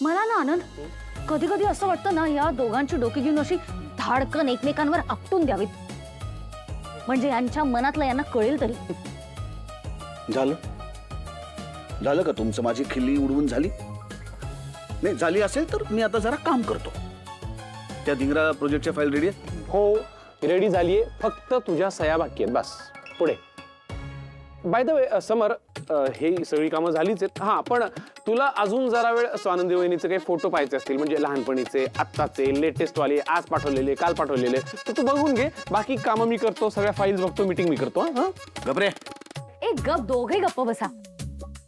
मला ना आनंद कधी कधी असं वाटतं ना, या दोघांची डोकी घेऊन अशी धाडकन एकमेकांवर आपटून द्यावीत, म्हणजे यांच्या मनातलं यांना कळेल तरी. झालं झालं का तुमचं? माझी खिल्ली उडवून झाली? नाही झाली असेल तर मी आता जरा काम करतो. त्या धिंगरा प्रोजेक्टच्या फाईल रेडी आहे? हो रेडी झालीये, फक्त तुझ्या सह्या बाकी आहेत बस. पुढे बाय द वे समर, हे सगळी कामं झालीच आहेत. हां पण तुला अजून जरा वेळ स्वानंदी वहिनीचे काही फोटो पाहायचे असतील, म्हणजे लहानपणीचे, आत्ताचे, लेटेस्ट वाले, आज पाठवलेले, काल पाठवलेले, तर तू बघून घे. बाकी कामं मी करतो, सगळ्या फाईल्स बघतो, मीटिंग मी करतो. हां गबरे, एक गप, दोघे गप्प बसा.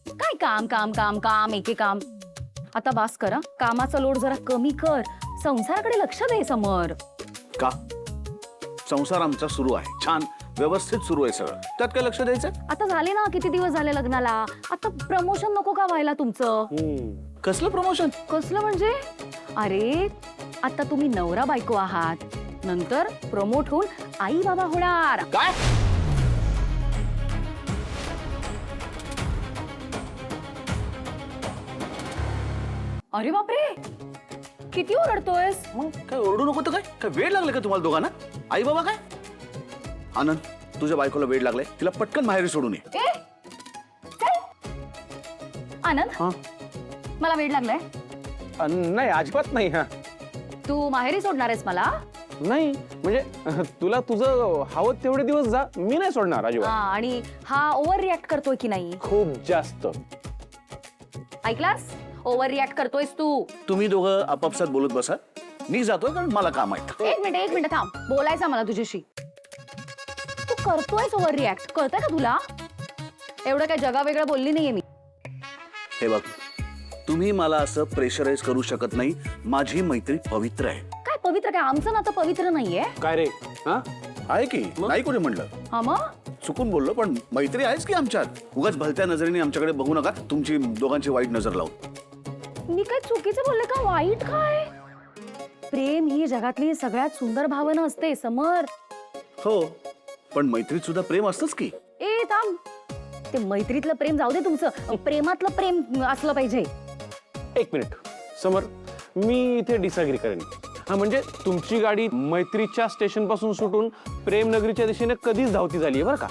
काय काम काम काम काम एके काम. आता बास करा, कामाचा लोड जरा कमी कर, संसाराकडे लक्ष दे समर. का? संसार आमचा सुरू आहे, छान व्यवस्थित सुरू आहे सगळं, त्यात काय लक्ष द्यायचं? आता झाले ना, किती दिवस झाले लग्नाला, आता प्रमोशन नको का व्हायला तुमचं? कसलं प्रमोशन? कसलं म्हणजे? अरे आता तुम्ही नवरा बायको आहात, नंतर प्रमोट होऊन आई बाबा होणार. काय? अरे बापरे, किती ओरडतोयस? मग काय ओरडू नको तर काय? काय वेळ लागला का तुम्हाला दोघांना? आई बाबा काय? आनंद, तुझ्या बायकोला वेळ लागलाय, तिला पटकन माहेरी सोडून ये. ए, चल. आनंद, मला वेळ लागलाय. नाही अजिबात नाही. हां तू माहेरी सोडणार आहेस मला? नाही म्हणजे तुला तुझं हवं तेवढे दिवस जा, मी नाही सोडणार अजिबात. आणि हा ओव्हर रिॲक्ट करतोय की नाही? खूप जास्त. ऐकलास? ओव्हर रिॲक्ट करतोयस तू. तुम्ही दोघं आपापसात बोलत बसा, मी जातोय कारण मला काम आहे. एक मिनिट थांब, बोलायचं मला तुझ्याशी. तू करतोयस ओव्हर रिॲक्ट, कळतंय का तुला? एवढं काय जगा वेगळं बोलली नाहीये मी. हे बघ, तुम्ही मला असं प्रेशराईज करू शकत नाही, माझी मैत्री पवित्र आहे. काय पवित्र? काय आमचं नातं पवित्र नाहीये? काय रे? हां आहे की नाही कोणी म्हणलं? हा मग चुकून बोललो, पण मैत्री आहेच की आमच्यात. उगाच भलत्या नजरेने आमच्याकडे बघू नका, तुमची दोघांची वाईट नजर लावून. मी काय चुकीचं बोलले का? वाईट काय? प्रेम ही जगातली सगळ्यात सुंदर भावना असते समर. हो, पण मैत्रीत सुद्धा प्रेम असतंच की. ए थांब, ते मैत्रीतलं प्रेम जाऊ दे, तुमचं प्रेमातलं प्रेम असलं पाहिजे. एक मिनिट समर, मी इथे डिसअग्री करेन. हा म्हणजे तुमची गाडी मैत्रीच्या स्टेशन पासून सुटून प्रेमनगरीच्या दिशेने कधीच धावती झाली बरं का.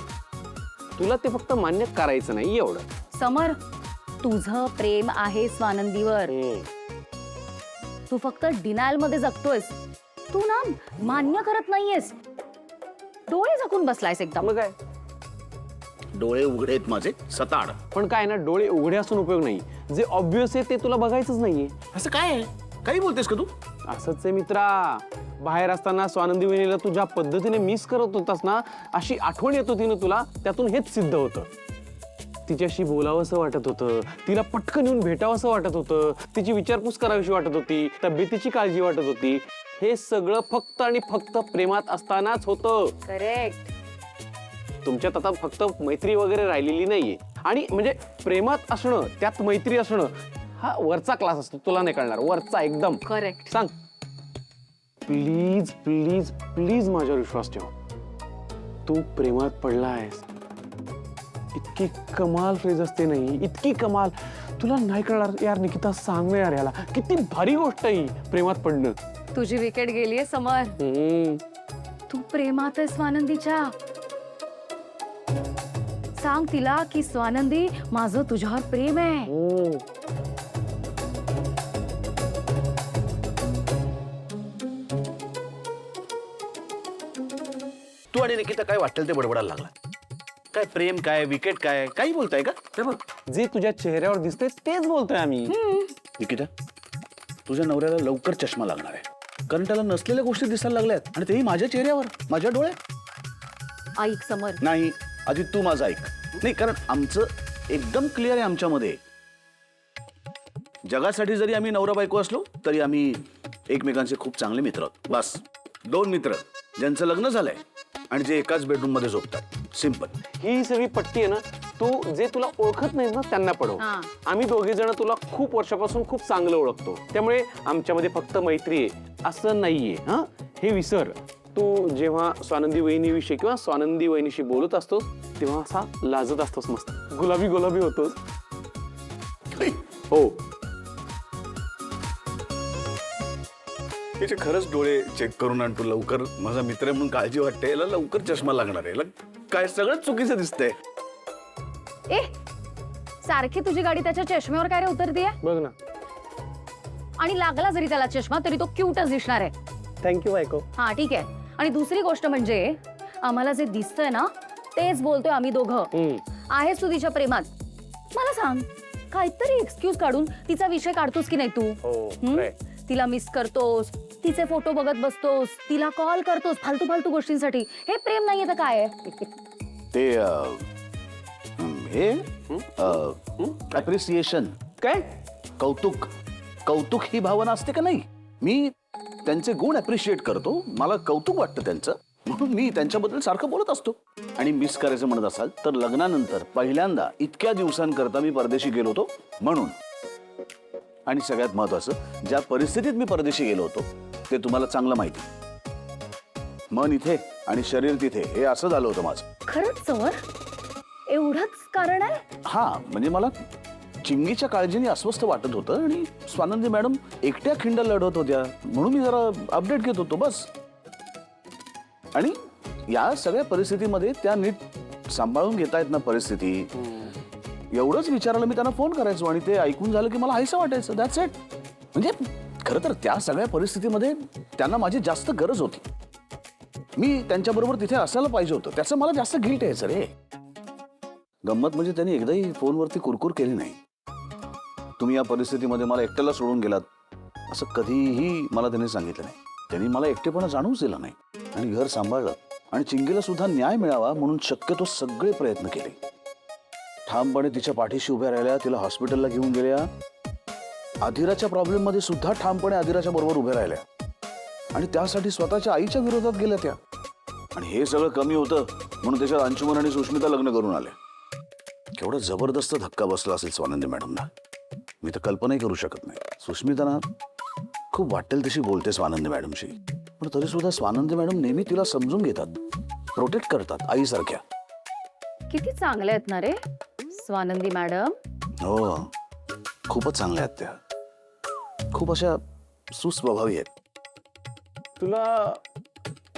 तुला ते फक्त मान्य करायचं नाही एवढं. समर, तुझं प्रेम आहे स्वानंदीवर, तू फक्त डिनायल मध्ये जगतोयस. तू ना मान्य करत नाहीयेस, डोळे झाकून बसलायस एकदम. मग काय? डोळे उघडे आहेत माझे सताड. पण काय ना, डोळे उघडे असून उपयोग नाही, जे ऑब्वियस आहे ते तुला बघायचंच नाहीये. असं काय आहे? काही बोलतेस का तू? असंच आहे मित्रा. बाहेर असताना स्वानंदी वहिनीला तू ज्या पद्धतीने मिस करत होतास ना, अशी आठवण येत होती ना तुला, त्यातून हेच सिद्ध होतं. तिच्याशी बोलावंसं वाटत होतं, तिला पटकन येऊन भेटावंसं वाटत होतं, तिची विचारपूस करावीशी वाटत होती, तब्येतीची काळजी वाटत होती. हे सगळं फक्त आणि फक्त प्रेमात असतानाच होतं. करेक्ट. तुमच्यात आता फक्त मैत्री वगैरे राहिलेली नाहीये. आणि म्हणजे प्रेमात असणं, त्यात मैत्री असणं, हा वरचा क्लास असतो, तुला नाही कळणार. वरचा एकदम. करेक्ट. सांग प्लीज प्लीज प्लीज माझ्यावर विश्वास ठेव. तू प्रेमात पडला आहेस. इतकी कमाल फ्रेज असते नाही, इतकी कमाल. तुला नाही कळणार यार निकिता, सांग ना यार याला, किती भारी गोष्ट आहे प्रेमात पडणं. तुझी विकेट गेलीये समर. तू प्रेमात आहे स्वानंदीच्या. सांग तिला की स्वानंदी, माझं तुझ्यावर प्रेम आहे. तू आणि निकिता काय वाटेल ते बडबडायला लागला. काय प्रेम काय, विकेट काय, काही बोलताय का? ते बघ, जे तुझ्या चेहऱ्यावर दिसतंय तेच बोलतोय आम्ही. निकिता, तुझ्या नवऱ्याला लवकर चष्मा लागणार आहे, कारण त्याला नसलेल्या गोष्टी दिसायला लागल्यात, आणि तेही माझ्या चेहऱ्यावर, माझ्या डोळ्यात. ऐक समर. नाही आधी तू माझं ऐक. नाही, कारण आमचं एकदम क्लिअर आहे आमच्यामध्ये. जगासाठी जरी आम्ही नवरा बायको असलो तरी आम्ही एकमेकांचे खूप चांगले मित्र आहोत. बस, दोन मित्र ज्यांचं लग्न झालंय आणि जे एकाच बेडरूम मध्ये झोपतात. सिंपल. ही सगळी पट्टी आहे ना, तू जे तुला ओळखत नाही ना त्यांना पडव. आम्ही दोघे जण तुला खूप वर्षापासून खूप चांगलं ओळखतो, त्यामुळे आमच्यामध्ये फक्त मैत्री आहे असं नाहीये. हा, हे विसर. तू जेव्हा स्वानंदी वहिनीविषयी किंवा स्वानंदी वहिनीशी बोलत असतोस तेव्हा असा लाजत असतोस, मस्त गुलाबी गुलाबी होतोस. हो, याचे खरंच डोळे चेक करून आणतो लवकर. माझा मित्र आहे म्हणून काळजी वाटते. याला लवकर चष्मा लागणार आहे. याला काय सगळंच चुकीचं दिसतंय. ए सारखी तुझी गाडी त्याच्या चष्म्यावर काय रे उतरतीये? बघ ना. आणि लागला जरी त्याला चष्मा तरी तो क्यूटच दिसणार आहे. थँक्यू बायको. हा ठीक आहे. आणि दुसरी गोष्ट म्हणजे आम्हाला जे दिसतंय ना तेच बोलतोय आम्ही दोघं. आहेस तू तिच्या प्रेमात. मला सांग काहीतरी एक्सक्यूज काढून तिचा विषय काढतोस की नाही तू? खरंय. तिला मिस करतोस, तिचे फोटो बघत बसतोस, तिला कॉल करतोस फालतू फालतू गोष्टींसाठी. हे प्रेम नाहीये तर काय आहे? ते हे अप्रिसिएशन, काय? कौतुक. कौतुक ही भावना असते का नाही? मी त्यांचे गुण अप्रिशिएट करतो. मला कौतुक वाटतं त्यांचं, म्हणून मी त्यांच्याबद्दल सारखं बोलत असतो. आणि मिस करायचं म्हणत असाल तर लग्नानंतर पहिल्यांदा इतक्या दिवसांकरता मी परदेशी गेलो होतो म्हणून. आणि सगळ्यात महत्वाचं, ज्या परिस्थितीत मी परदेशी गेलो होतो ते तुम्हाला चांगलं माहिती. मन इथे आणि शरीर तिथे, हे असं झालं होतं माझं. खरंच समर एवढंच कारण आहे? हा म्हणजे मला चिंगीच्या काळजीने अस्वस्थ वाटत होतं आणि स्वानंदी मॅडम एकट्या खिंड लढत होत्या म्हणून मी जरा अपडेट घेत होतो बस. आणि या सगळ्या परिस्थितीमध्ये त्या नीट सांभाळून घेतायत ना परिस्थिती, एवढंच विचारायला मी त्यांना फोन करायचो. आणि ते ऐकून झालं की मला हायसं वाटायचं. That's it. म्हणजे खरं तर त्या सगळ्या परिस्थितीमध्ये त्यांना माझी जास्त गरज होती. मी त्यांच्याबरोबर तिथे असायला पाहिजे होतं. त्याचं मला जास्त गिल्ट यायचं रे. गंमत म्हणजे त्यांनी एकदाही फोनवरती कुरकुर केली नाही. तुम्ही या परिस्थितीमध्ये मला एकट्याला सोडून गेलात असं कधीही मला त्यांनी सांगितलं नाही. त्यांनी मला एकटेपणा जाणूच दिला नाही आणि घर सांभाळलं. आणि चिंगीला सुद्धा न्याय मिळावा म्हणून शक्यतो सगळे प्रयत्न केले. ठामपणे तिच्या पाठीशी उभ्या राहिल्या, तिला हॉस्पिटलला घेऊन गेल्या. आधिराच्या प्रॉब्लेम मध्ये सुद्धा ठामपणे आधिराच्या बरोबर उभ्या राहिल्या. आणि त्यासाठी स्वतःच्या आईच्या विरोधात गेल्या त्या. आणि हे सगळं कमी होतं म्हणून त्याच्यात अंशुमन आणि सुष्मिता लग्न करून आले. केवढा जबरदस्त धक्का बसला असेल स्वानंदी मॅडमना. मी तर कल्पनाही करू शकत नाही. सुष्मिता ना खूप वाटेल तशी बोलते स्वानंदी मॅडमशी, पण तरी सुद्धा स्वानंदी मॅडम नेहमी तिला समजून घेतात, प्रोटेक्ट करतात आईसारख्या. किती चांगल्या आहेत ना रे स्वानंदी मॅडम. हो खूपच चांगल्या आहेत त्या. खूप अशा सुस्वभावी आहेत. तुला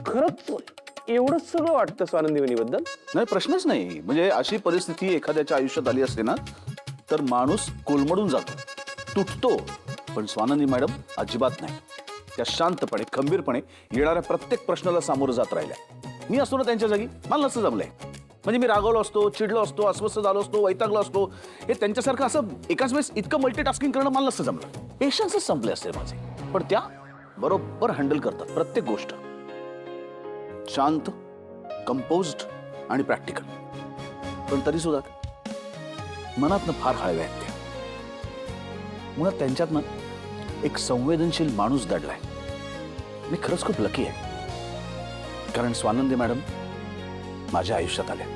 खरंच एवढंच सगळं वाटतं स्वानंदी वहिनीबद्दल? नाही प्रश्नच नाही. म्हणजे अशी परिस्थिती एखाद्याच्या आयुष्यात आली असते ना तर माणूस कोलमडून जातो, तुटतो. पण स्वानंदी मॅडम अजिबात नाही. त्या शांतपणे खंबीरपणे येणाऱ्या प्रत्येक प्रश्नाला सामोरं जात राहिल्या. मी असतो ना त्यांच्या जागी मला नसतं जमलंय. म्हणजे मी रागवलो असतो, चिडलो असतो, अस्वस्थ झालो असतो, वैतागलो असतो. हे त्यांच्यासारखं असं एकाच वेळेस इतकं मल्टीटास्किंग करणं मला नसतं जमलं. पेशन्सच संपले असते माझे. पण त्या बरोबर हँडल करतात प्रत्येक गोष्ट. शांत, कंपोज्ड आणि प्रॅक्टिकल. पण तरी सुद्धा मनातनं फार हळव्या आहेत त्या. मुळात त्यांच्यातनं एक संवेदनशील माणूस दडलाय. मी खरंच खूप लकी आहे कारण स्वानंदी मॅडम माझ्या आयुष्यात आल्या.